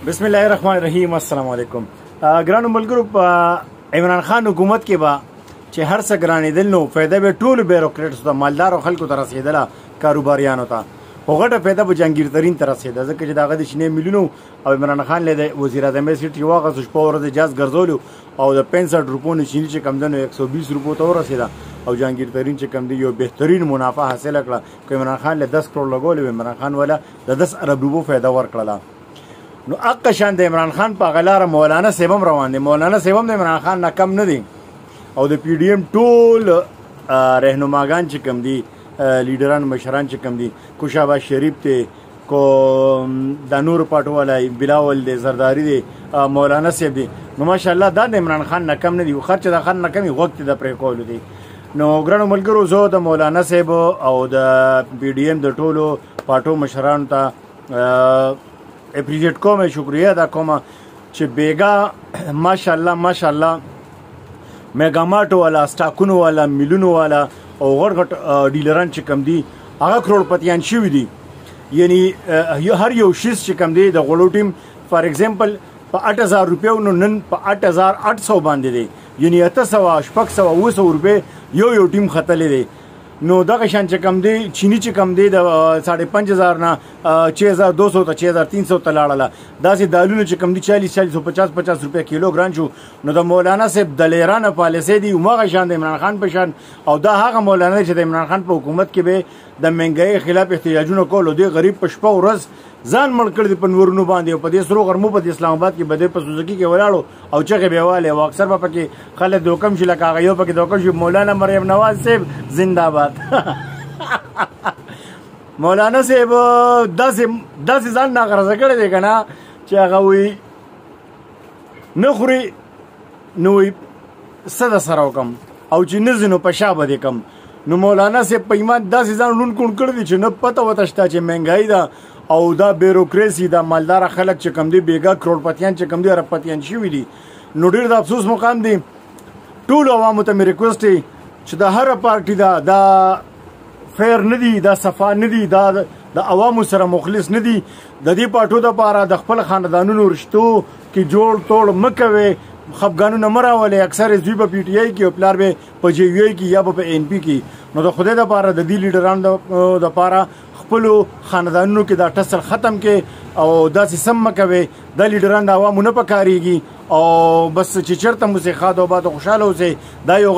بسم الله الرحمن الرحیم. السلام علیکم ګرانو ملګرو. په عمران خان حکومت کې به چې هر څه ګرانېدل نو فایده به ټولو بیروکریټس ته، مالدارو خلکو ته رسېدله، کاروباریانو ته، خو غټه فایده به جهانګیر ترین ته رسېده، ځکه چې د هغه د شنې میلیونو او عمران خان له د وزیر اعظم سیټ واغېستو، شپه ورځ اجاز ګرځولو او د 65 روپو نه چیني چې کم دی نو 120 روپو ته ورسېده او جهانګیر ترین چې کم دی یو بهترین منافع حاصله کړه. که عمران خان له 10 کروڑ لګولې، عمران خان ولا د 10 ارب روپو فایده ورکړله. نو اقا شان د عمران خان په غلاره مولانا صاحب هم روان دي. مولانا صاحب هم د عمران خان نه کم نه دي او د پی ډی ایم ټول رهنماګان چې کم دي، لیډران مشران چې کم دي، کو شهباز شریف ته، کو د نور پاټو والا بلاول دی، زرداری دی، مولانا صاحب دی، نو ماشاءالله دا د عمران خان نه کم نه دي. خرچ د خان نه کمی وخت د پرې کولو دی. نو ګرانو ملګرو، زه د مولانا صاحب او د پی ډی ایم د ټولو پاټو مشرانو ته اپریشیټ کوم، شکریه ادا کوم چې بیګا ماشاءالله میګاماټو والا، سټاکونو والا، میلونو والا او غټ غټ ډیلران چې کم دي هغه کروڑپتیان شوي دي. یعنی هر یو شیز چې کم دی د غوړو ټیم فار ایگزامپل په 8000 روپیو نو نن په 8800 باندې دی، یعنی 800 شپږ 900 روپۍ یو ټیم ختلې دی. نو دغه شان چې کم دی چینی چې کم دی د 5500 نه 6200 ته 6300 ته لاړله. داسې دالونه چې کم دی 40 50 روپۍ کیلو ګران شو. نو د مولانا صاحب د لیرانه پالیسي دی هماغه شان د عمران خان په شان، او دا هغه مولانا چې د عمران خان په حکومت کې به د مهنګۍ خلاف احتجاجونه کول او د غریب په شپه ورځ ځان مړ کړ دي په نورونو باندې، او په دې سرو غرمو په اسلام آباد کې بده په سوزکی کې ولاړو او چغې به واله، او اکثر په کې خلک د حکم شي لکه هغه یو پکې د حکم شي مولانا مریم نواز صاحب زنده باد. مولانا صاحب داسې ځان ناغرضه کړی دی که نه چې هغه وایي نه خوري نو وایي څه د سره وکړم، او چې نه ځي نو په شا به دې کړم. نو مولانا صاحب په ایمان داسې ځان لون کون کړی دی چې نه پته ورته شته چې مهنګایي ده او دا بیروکریسي دا مالداره خلک چې کم دي، بیګا کروڑپتیان چې کم دي، اربپتیان شوي دي. نو ډېر د افسوس مقام دی. ټولو عوامو ته مې ریکویسټ دی چې د هره پارټي دا فیر نه دي، دا صفا نه دي، دا د عوامو سره مخلص نه دي. د دې پارټو دپاره د خپل خاندانونو رشتو کې جوړ توړ مه کوئ، خفګانونه مه راولئ. اکثر زوی به پی ټي آی کې او پلار به په جی وی آی کې یا به په این پي کې. نو د خدای دپاره د دې لیډرانو دپاره خپلو خاندانونو کې دا ټسل ختم کې او داسې سم مه کوئ. دا لیډران د عوامو نه پکارېږي او بس چې چېرته موسیقات او باد خوشحاله اوسئ. دا یو